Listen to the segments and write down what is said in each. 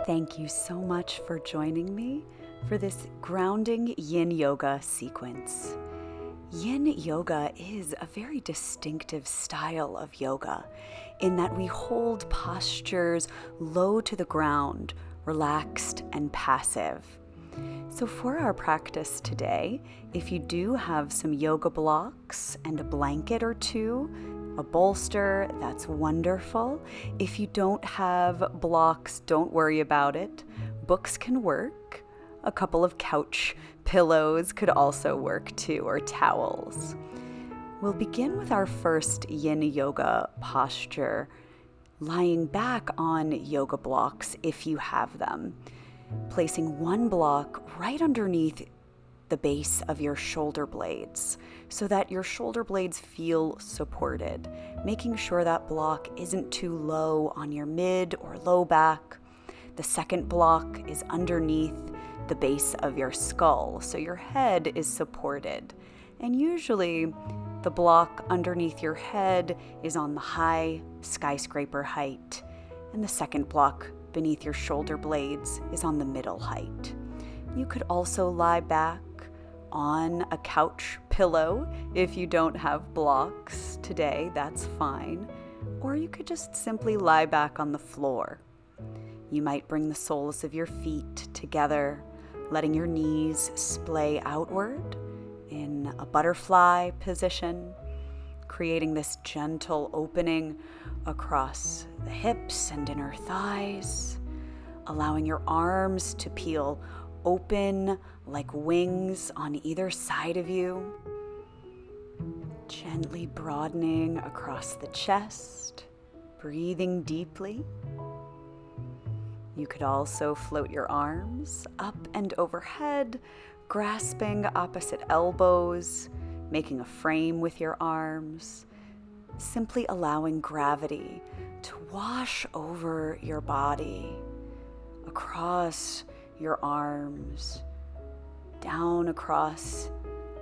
Thank you so much for joining me for this grounding Yin Yoga sequence. Yin Yoga is a very distinctive style of yoga in that we hold postures low to the ground, relaxed and passive. So for our practice today, if you do have some yoga blocks and a blanket or two, a bolster, that's wonderful. If you don't have blocks, don't worry about it. Books can work. A couple of couch pillows could also work too, or towels. We'll begin with our first Yin Yoga posture, lying back on yoga blocks if you have them, placing one block right underneath the base of your shoulder blades so that your shoulder blades feel supported, making sure that block isn't too low on your mid or low back. The second block is underneath the base of your skull, so your head is supported. And usually the block underneath your head is on the high skyscraper height, and the second block beneath your shoulder blades is on the middle height. You could also lie back on a couch pillow if you don't have blocks today, that's fine. Or you could just simply lie back on the floor. You might bring the soles of your feet together, letting your knees splay outward in a butterfly position, creating this gentle opening across the hips and inner thighs, allowing your arms to peel open like wings on either side of you, gently broadening across the chest, breathing deeply. You could also float your arms up and overhead, grasping opposite elbows, making a frame with your arms, simply allowing gravity to wash over your body, across your arms, down across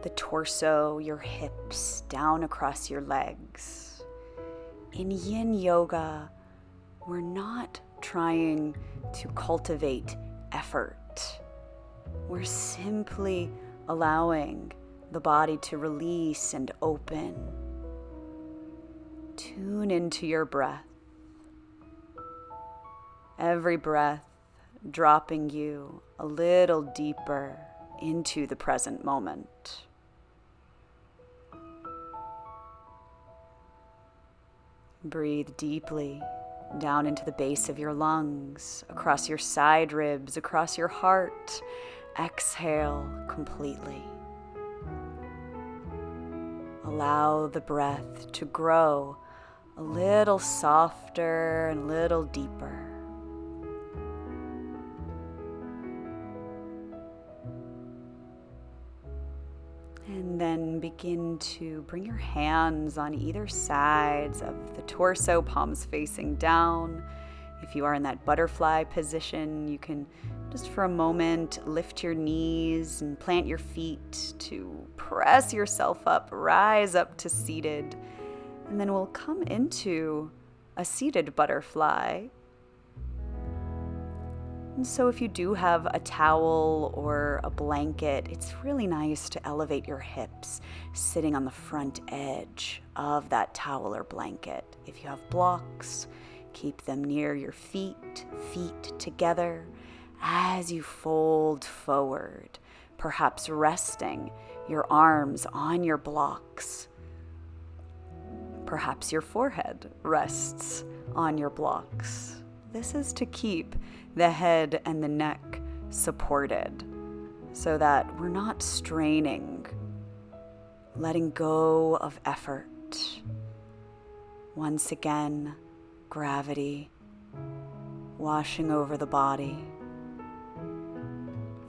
the torso, your hips, down across your legs. In Yin Yoga, we're not trying to cultivate effort. We're simply allowing the body to release and open. Tune into your breath. Every breath dropping you a little deeper into the present moment. Breathe deeply down into the base of your lungs, across your side ribs, across your heart. Exhale completely. Allow the breath to grow a little softer and a little deeper. And then begin to bring your hands on either sides of the torso, palms facing down. If you are in that butterfly position, you can just for a moment lift your knees and plant your feet to press yourself up, rise up to seated. And then we'll come into a seated butterfly. And so if you do have a towel or a blanket, it's really nice to elevate your hips, sitting on the front edge of that towel or blanket. If you have blocks, keep them near your feet together as you fold forward, perhaps resting your arms on your blocks. Perhaps your forehead rests on your blocks. This is to keep the head and the neck supported so that we're not straining, letting go of effort. Once again, gravity washing over the body.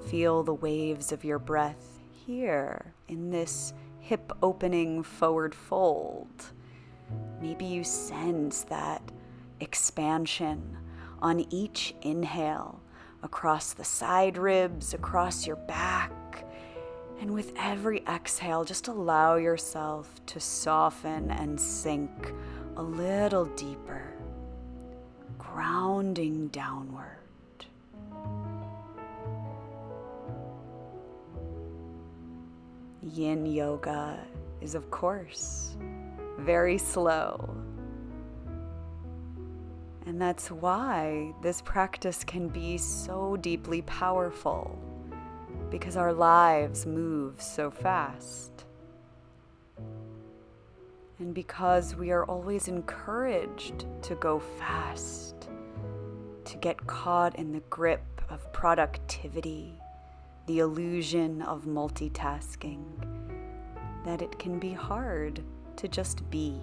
Feel the waves of your breath here in this hip opening forward fold. Maybe you sense that expansion on each inhale across the side ribs, across your back. And with every exhale, just allow yourself to soften and sink a little deeper, grounding downward. Yin Yoga is, of course, very slow. And that's why this practice can be so deeply powerful, because our lives move so fast. And because we are always encouraged to go fast, to get caught in the grip of productivity, the illusion of multitasking, that it can be hard to just be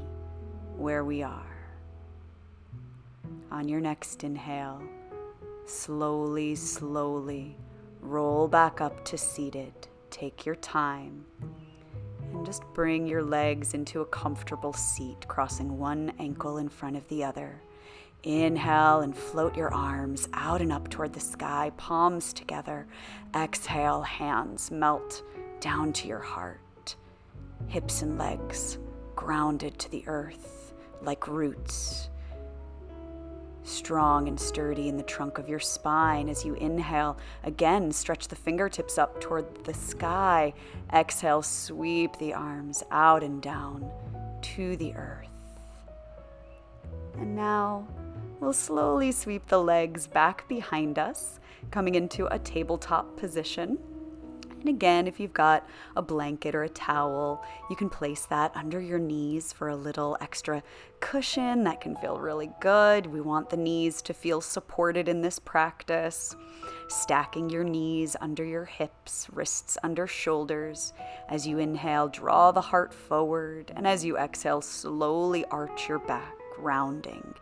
where we are. On your next inhale, slowly, slowly roll back up to seated. Take your time and just bring your legs into a comfortable seat, crossing one ankle in front of the other. Inhale and float your arms out and up toward the sky, palms together. Exhale, hands melt down to your heart. Hips and legs grounded to the earth like roots. Strong and sturdy in the trunk of your spine. As you inhale, again, stretch the fingertips up toward the sky. Exhale, sweep the arms out and down to the earth. And now we'll slowly sweep the legs back behind us, coming into a tabletop position. And again, if you've got a blanket or a towel, you can place that under your knees for a little extra cushion. That can feel really good. We want the knees to feel supported in this practice. Stacking your knees under your hips, wrists under shoulders. As you inhale, draw the heart forward. And as you exhale, slowly arch your back, rounding.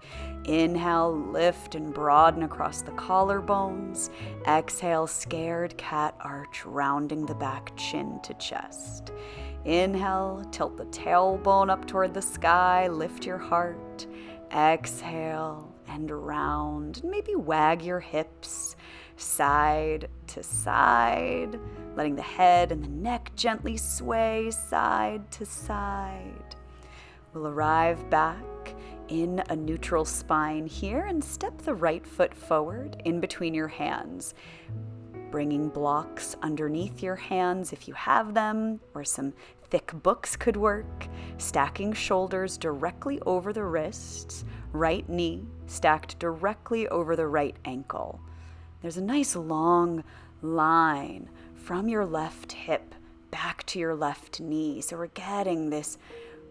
Inhale, lift and broaden across the collarbones. Exhale, scared cat arch, rounding the back, chin to chest. Inhale, tilt the tailbone up toward the sky, lift your heart. Exhale and round. Maybe wag your hips side to side, letting the head and the neck gently sway side to side. We'll arrive back in a neutral spine here and step the right foot forward in between your hands, bringing blocks underneath your hands if you have them, or some thick books could work. Stacking shoulders directly over the wrists, right knee stacked directly over the right ankle. There's a nice long line from your left hip back to your left knee, so we're getting this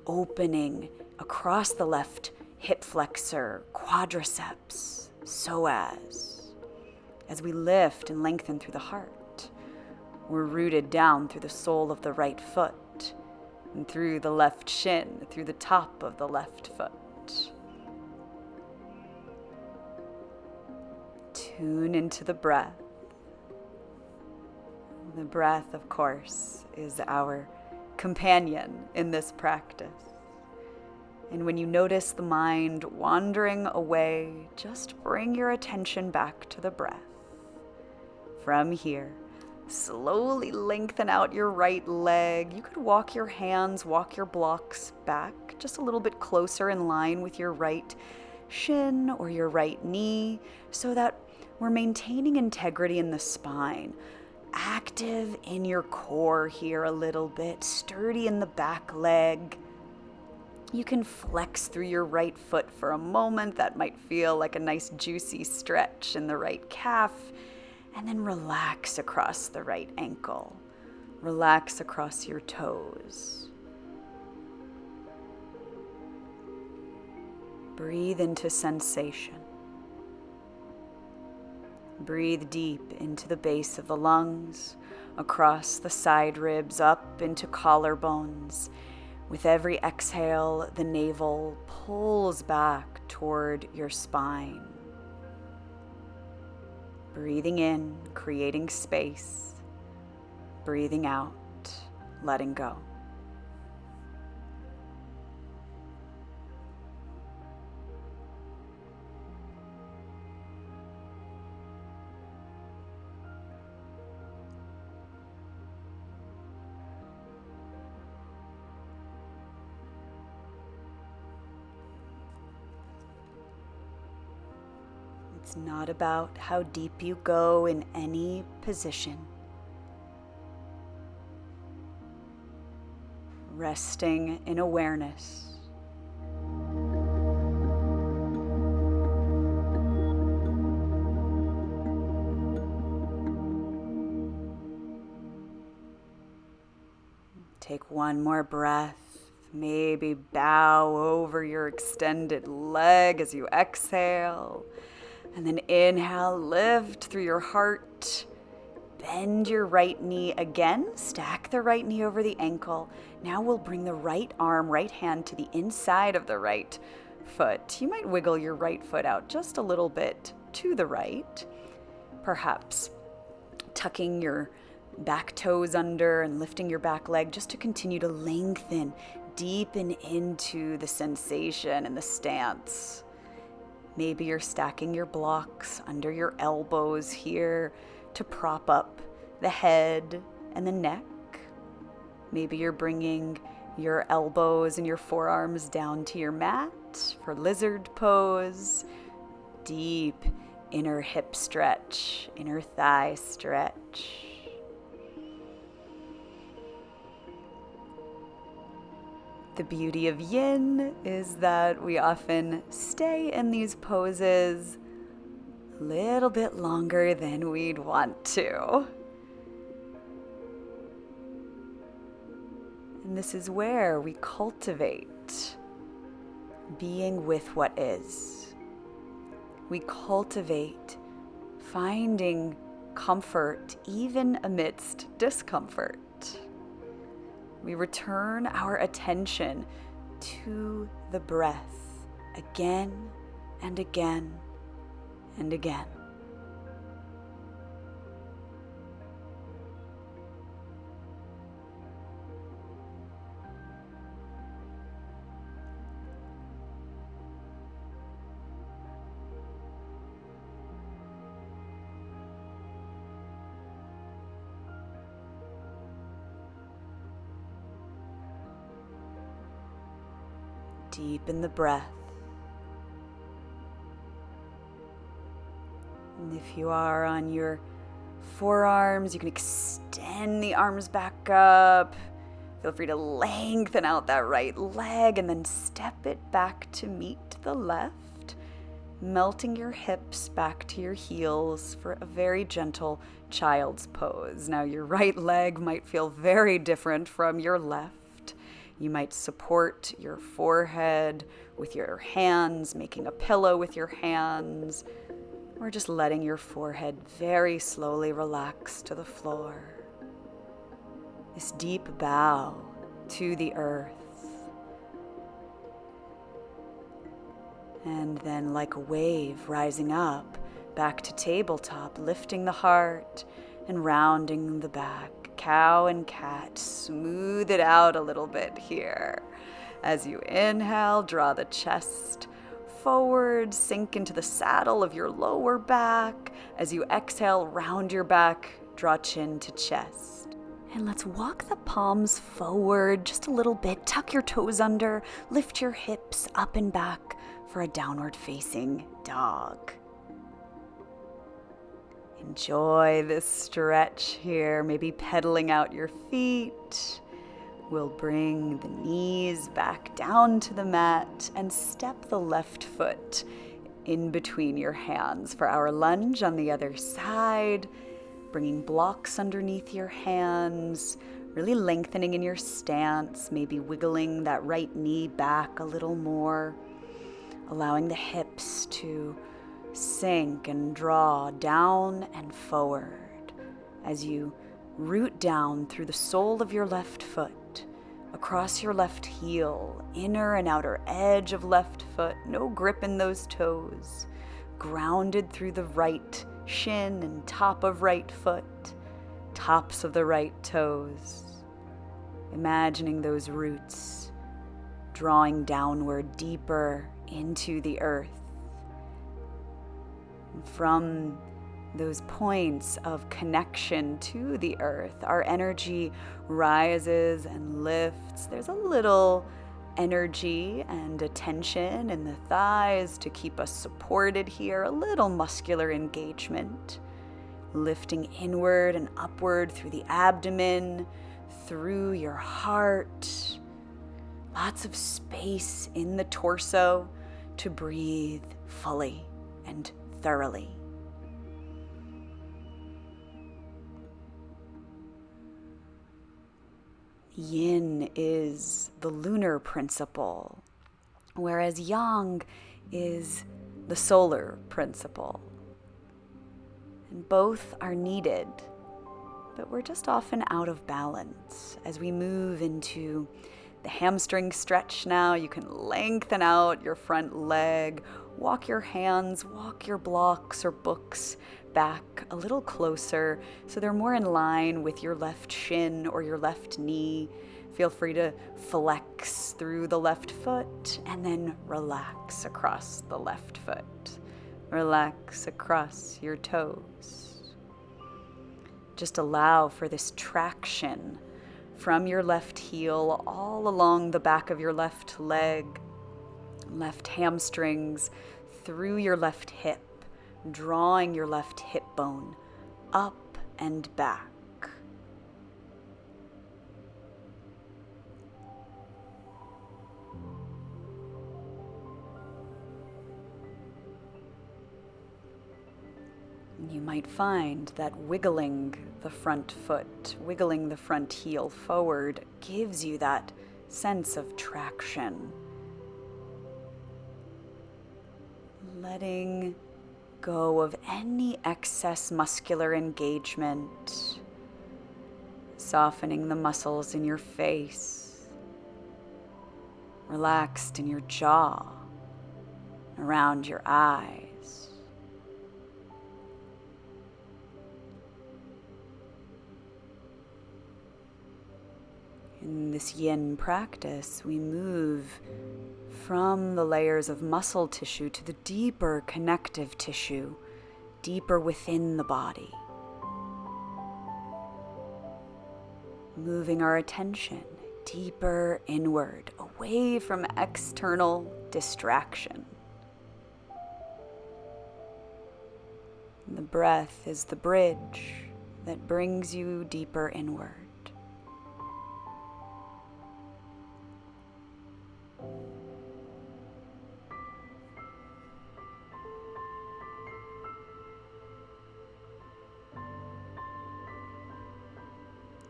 opening across the left hip flexor, quadriceps, psoas. As we lift and lengthen through the heart, we're rooted down through the sole of the right foot and through the left shin, through the top of the left foot. Tune into the breath. The breath, of course, is our companion in this practice. And when you notice the mind wandering away, just bring your attention back to the breath. From here, slowly lengthen out your right leg. You could walk your hands, walk your blocks back just a little bit closer in line with your right shin or your right knee, so that we're maintaining integrity in the spine. Active in your core here a little bit, sturdy in the back leg. You can flex through your right foot for a moment. That might feel like a nice juicy stretch in the right calf. And then relax across the right ankle. Relax across your toes. Breathe into sensation. Breathe deep into the base of the lungs, across the side ribs, up into collarbones. With every exhale, the navel pulls back toward your spine. Breathing in, creating space. Breathing out, letting go. It's not about how deep you go in any position. Resting in awareness. Take one more breath. Maybe bow over your extended leg as you exhale. And then inhale, lift through your heart. Bend your right knee again. Stack the right knee over the ankle. Now we'll bring the right arm, right hand to the inside of the right foot. You might wiggle your right foot out just a little bit to the right. Perhaps tucking your back toes under and lifting your back leg just to continue to lengthen, deepen into the sensation and the stance. Maybe you're stacking your blocks under your elbows here to prop up the head and the neck. Maybe you're bringing your elbows and your forearms down to your mat for lizard pose. Deep inner hip stretch, inner thigh stretch. The beauty of yin is that we often stay in these poses a little bit longer than we'd want to. And this is where we cultivate being with what is. We cultivate finding comfort even amidst discomfort. We return our attention to the breath again and again and again. Deepen the breath. And if you are on your forearms, you can extend the arms back up. Feel free to lengthen out that right leg and then step it back to meet the left, melting your hips back to your heels for a very gentle child's pose. Now, your right leg might feel very different from your left. You might support your forehead with your hands, making a pillow with your hands, or just letting your forehead very slowly relax to the floor. This deep bow to the earth. And then, like a wave rising up, back to tabletop, lifting the heart and rounding the back. Cow and cat, smooth it out a little bit here. As you inhale, draw the chest forward, sink into the saddle of your lower back. As you exhale, round your back, draw chin to chest. And let's walk the palms forward just a little bit. Tuck your toes under, lift your hips up and back for a downward facing dog. Enjoy this stretch here, maybe pedaling out your feet. We'll bring the knees back down to the mat and step the left foot in between your hands for our lunge on the other side. Bringing blocks underneath your hands, really lengthening in your stance, maybe wiggling that right knee back a little more, allowing the hips to sink and draw down and forward as you root down through the sole of your left foot, across your left heel, inner and outer edge of left foot, no grip in those toes, grounded through the right shin and top of right foot, tops of the right toes, imagining those roots drawing downward deeper into the earth. From those points of connection to the earth, our energy rises and lifts. There's a little energy and attention in the thighs to keep us supported here. A little muscular engagement. Lifting inward and upward through the abdomen, through your heart. Lots of space in the torso to breathe fully and thoroughly. Yin is the lunar principle, whereas Yang is the solar principle. And both are needed, but we're just often out of balance. As we move into the hamstring stretch now, you can lengthen out your front leg, walk your hands, walk your blocks or books back a little closer so they're more in line with your left shin or your left knee. Feel free to flex through the left foot and then relax across the left foot. Relax across your toes. Just allow for this traction from your left heel all along the back of your left leg, left hamstrings, through your left hip, drawing your left hip bone up and back. You might find that wiggling the front foot, wiggling the front heel forward gives you that sense of traction. Letting go of any excess muscular engagement, softening the muscles in your face, relaxed in your jaw, around your eyes. In this yin practice, we move from the layers of muscle tissue to the deeper connective tissue, deeper within the body. Moving our attention deeper inward, away from external distraction. The breath is the bridge that brings you deeper inward.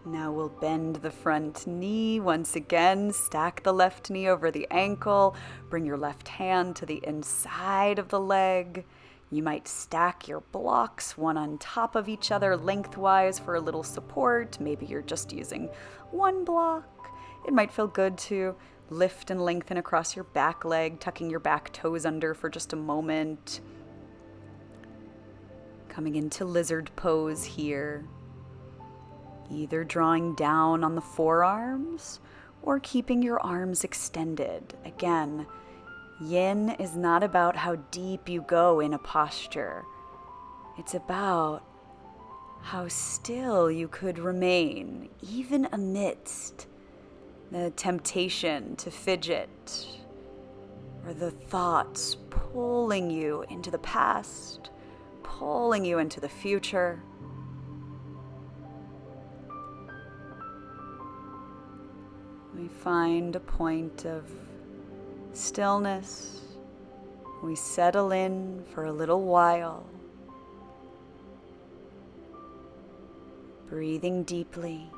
Now we'll bend the front knee once again, stack the left knee over the ankle, bring your left hand to the inside of the leg. You might stack your blocks one on top of each other lengthwise for a little support. Maybe you're just using one block. It might feel good to lift and lengthen across your back leg, tucking your back toes under for just a moment. Coming into lizard pose here. Either drawing down on the forearms or keeping your arms extended. Again, yin is not about how deep you go in a posture. It's about how still you could remain, even amidst the temptation to fidget or the thoughts pulling you into the past, pulling you into the future. We find a point of stillness. We settle in for a little while, breathing deeply.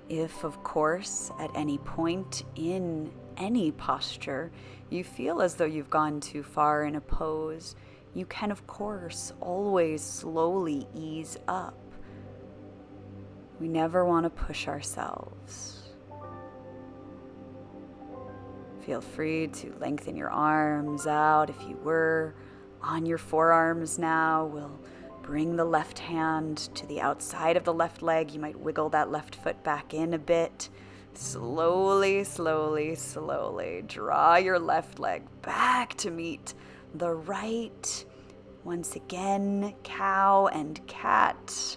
If, of course, at any point in any posture, you feel as though you've gone too far in a pose, you can, of course, always slowly ease up. We never want to push ourselves. Feel free to lengthen your arms out. If you were on your forearms now, we'll bring the left hand to the outside of the left leg. You might wiggle that left foot back in a bit. Slowly, slowly, slowly draw your left leg back to meet the right. Once again, cow and cat.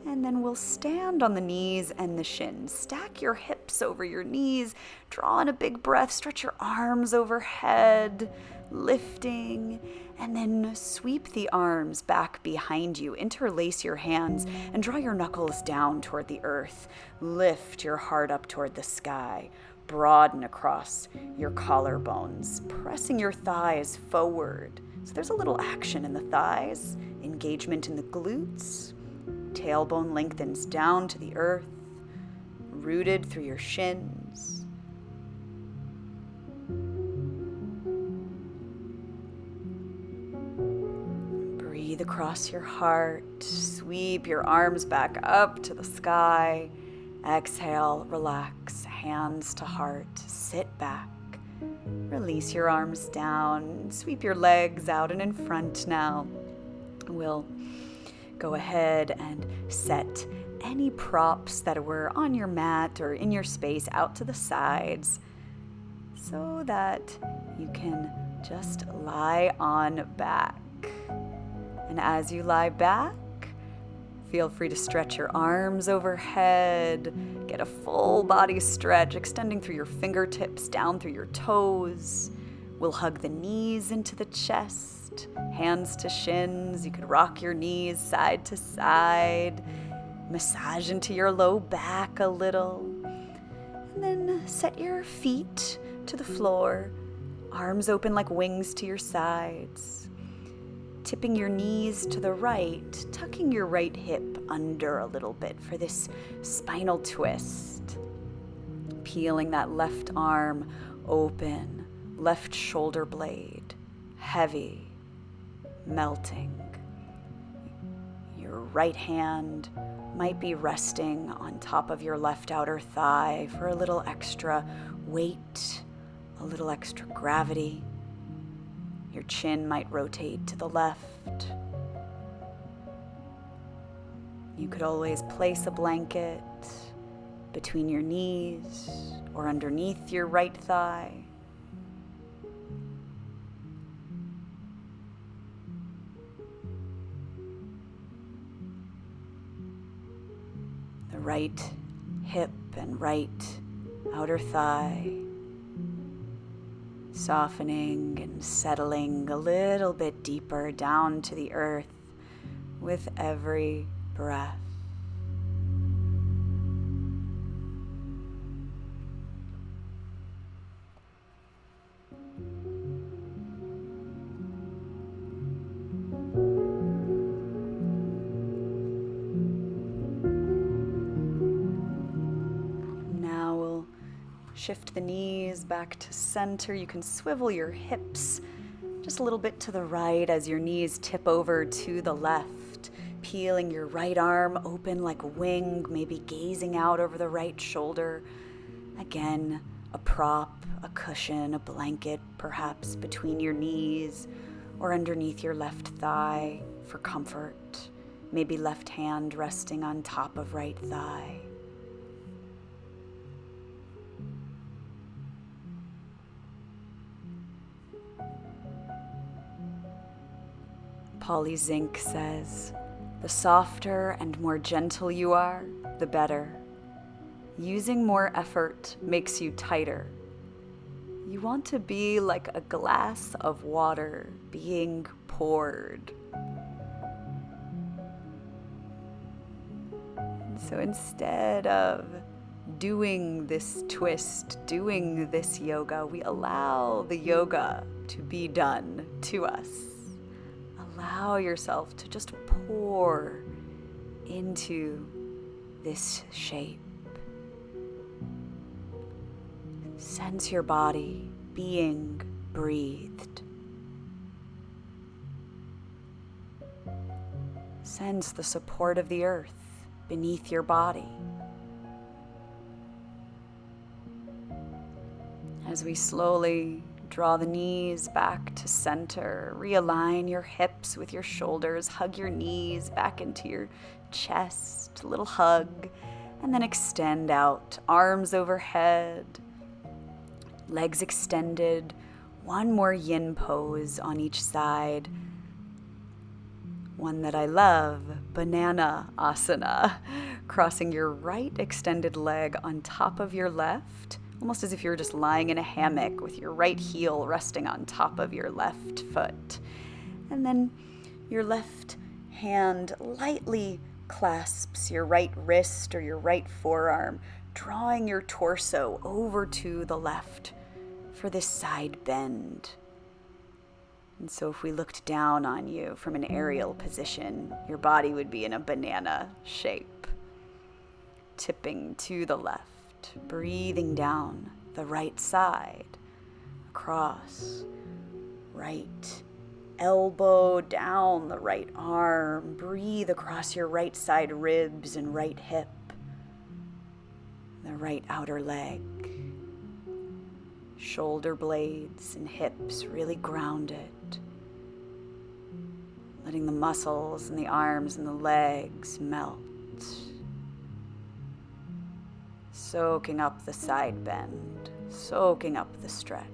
And then we'll stand on the knees and the shins. Stack your hips over your knees. Draw in a big breath. Stretch your arms overhead, lifting. And then sweep the arms back behind you. Interlace your hands and draw your knuckles down toward the earth. Lift your heart up toward the sky. Broaden across your collarbones, pressing your thighs forward. So there's a little action in the thighs, engagement in the glutes. Tailbone lengthens down to the earth, rooted through your shins. Breathe across your heart. Sweep your arms back up to the sky. Exhale, relax, hands to heart. Sit back. Release your arms down. Sweep your legs out and in front now. We'll go ahead and set any props that were on your mat or in your space out to the sides so that you can just lie on back. And as you lie back, feel free to stretch your arms overhead, get a full body stretch, extending through your fingertips, down through your toes. We'll hug the knees into the chest, hands to shins. You could rock your knees side to side, massage into your low back a little. And then set your feet to the floor, arms open like wings to your sides. Tipping your knees to the right, tucking your right hip under a little bit for this spinal twist. Peeling that left arm open, left shoulder blade heavy, melting. Your right hand might be resting on top of your left outer thigh for a little extra weight, a little extra gravity. Your chin might rotate to the left. You could always place a blanket between your knees or underneath your right thigh. The right hip and right outer thigh, softening and settling a little bit deeper down to the earth with every breath. Now we'll shift the knees back to center. You can swivel your hips just a little bit to the right as your knees tip over to the left, peeling your right arm open like a wing, maybe gazing out over the right shoulder. Again, a prop, a cushion, a blanket, perhaps between your knees or underneath your left thigh for comfort. Maybe left hand resting on top of right thigh. Polly Zink says, "The softer and more gentle you are, the better. Using more effort makes you tighter. You want to be like a glass of water being poured." And so instead of doing this twist, doing this yoga, we allow the yoga to be done to us. Allow yourself to just pour into this shape. Sense your body being breathed. Sense the support of the earth beneath your body. As we slowly draw the knees back to center, realign your hips with your shoulders, hug your knees back into your chest, a little hug, and then extend out, arms overhead, legs extended, one more yin pose on each side. One that I love, Banana Asana, crossing your right extended leg on top of your left, almost as if you were just lying in a hammock with your right heel resting on top of your left foot. And then your left hand lightly clasps your right wrist or your right forearm, drawing your torso over to the left for this side bend. And so if we looked down on you from an aerial position, your body would be in a banana shape, tipping to the left, breathing down the right side, across, right elbow down the right arm, breathe across your right side ribs and right hip, the right outer leg, shoulder blades and hips really grounded, letting the muscles and the arms and the legs melt, soaking up the side bend, soaking up the stretch.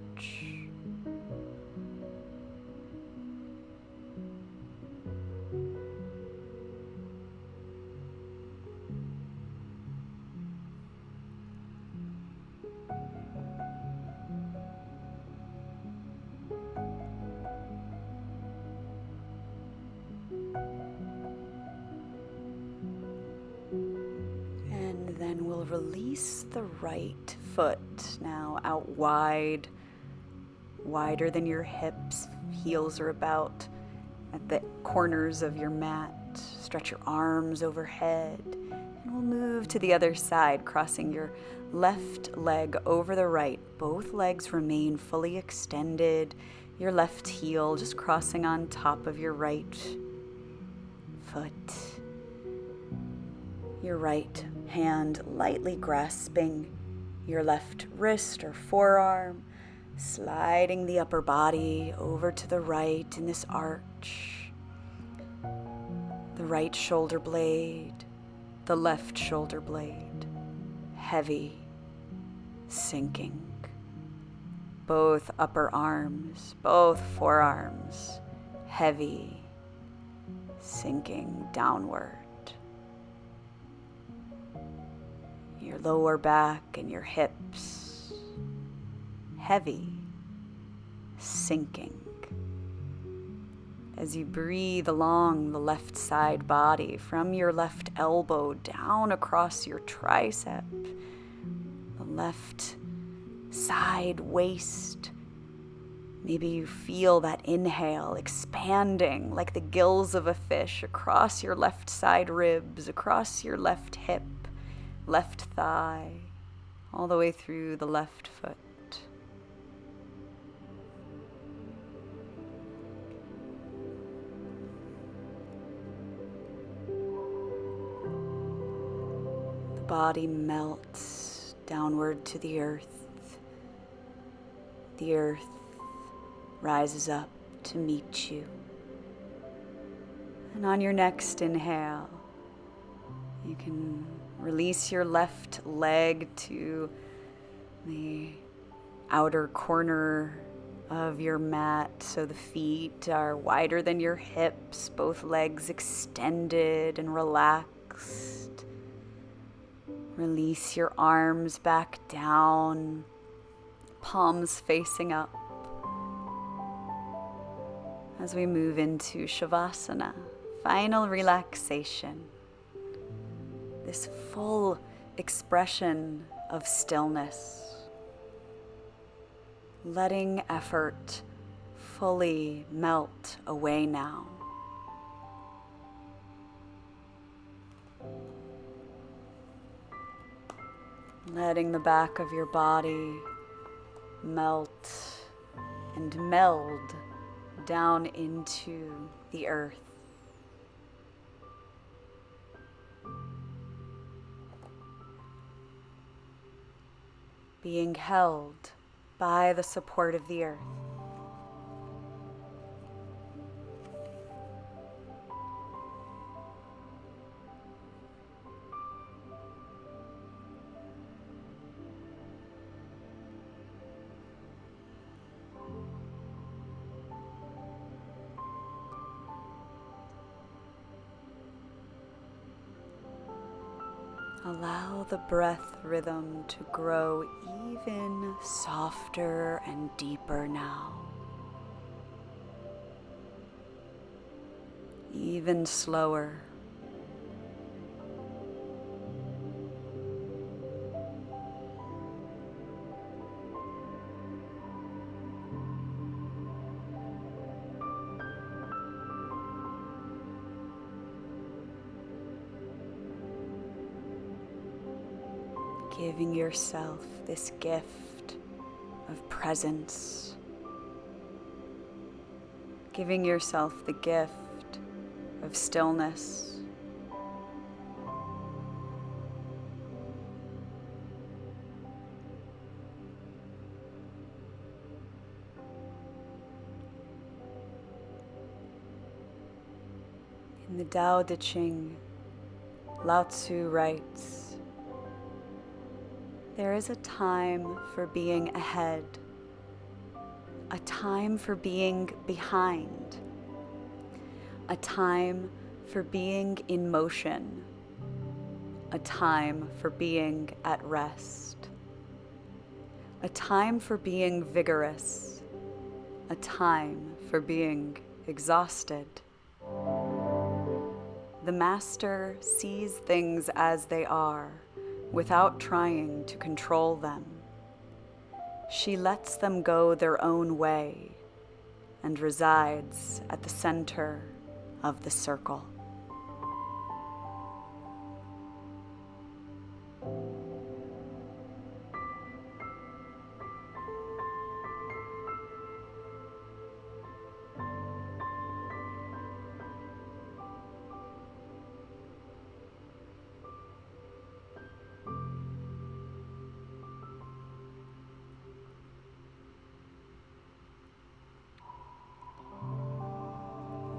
And then we'll release the right foot now out wide, wider than your hips. Heels are about at the corners of your mat. Stretch your arms overhead. And we'll move to the other side, crossing your left leg over the right. Both legs remain fully extended. Your left heel just crossing on top of your right foot. Your right hand lightly grasping your left wrist or forearm, sliding the upper body over to the right in this arch. The right shoulder blade, the left shoulder blade, heavy, sinking. Both upper arms, both forearms, heavy, sinking downward. Your lower back and your hips, heavy, sinking. As you breathe along the left side body, from your left elbow down across your tricep, the left side waist. Maybe you feel that inhale expanding like the gills of a fish across your left side ribs, across your left hip, left thigh, all the way through the left foot. The body melts downward to the earth. The earth rises up to meet you. And on your next inhale, you can release your left leg to the outer corner of your mat so the feet are wider than your hips, both legs extended and relaxed. Release your arms back down, palms facing up, as we move into Shavasana, final relaxation. This full expression of stillness, letting effort fully melt away now. Letting the back of your body melt and meld down into the earth. Being held by the support of the earth. Allow the breath rhythm to grow even softer and deeper now. Even slower. Giving yourself this gift of presence. Giving yourself the gift of stillness. In the Tao Te Ching, Lao Tzu writes, "There is a time for being ahead, a time for being behind, a time for being in motion, a time for being at rest, a time for being vigorous, a time for being exhausted." The master sees things as they are without trying to control them. She lets them go their own way and resides at the center of the circle.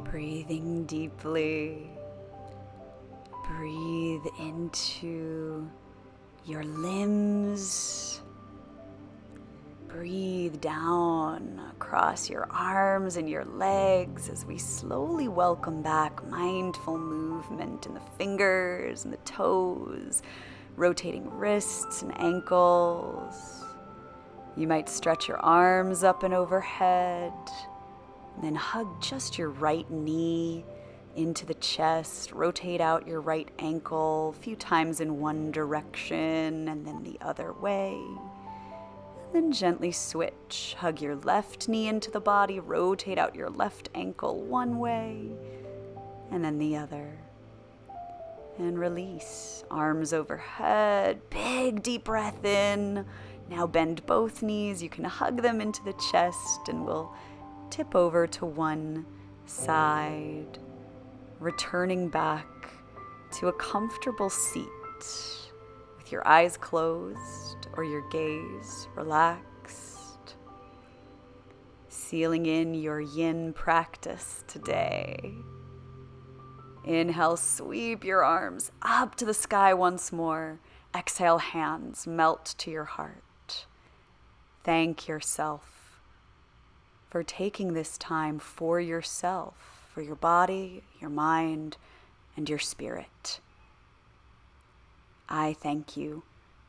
Breathing deeply. Breathe into your limbs. Breathe down across your arms and your legs as we slowly welcome back mindful movement in the fingers and the toes, rotating wrists and ankles. You might stretch your arms up and overhead. And then hug just your right knee into the chest. Rotate out your right ankle a few times in one direction and then the other way. And then gently switch. Hug your left knee into the body. Rotate out your left ankle one way and then the other. And release. Arms overhead. Big deep breath in. Now bend both knees. You can hug them into the chest and we'll tip over to one side, returning back to a comfortable seat with your eyes closed or your gaze relaxed. Sealing in your yin practice today. Inhale, sweep your arms up to the sky once more. Exhale, hands melt to your heart. Thank yourself for taking this time for yourself, for your body, your mind, and your spirit. I thank you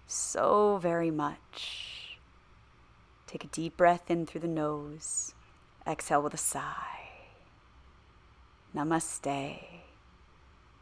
so very much. Take a deep breath in through the nose. Exhale with a sigh. Namaste.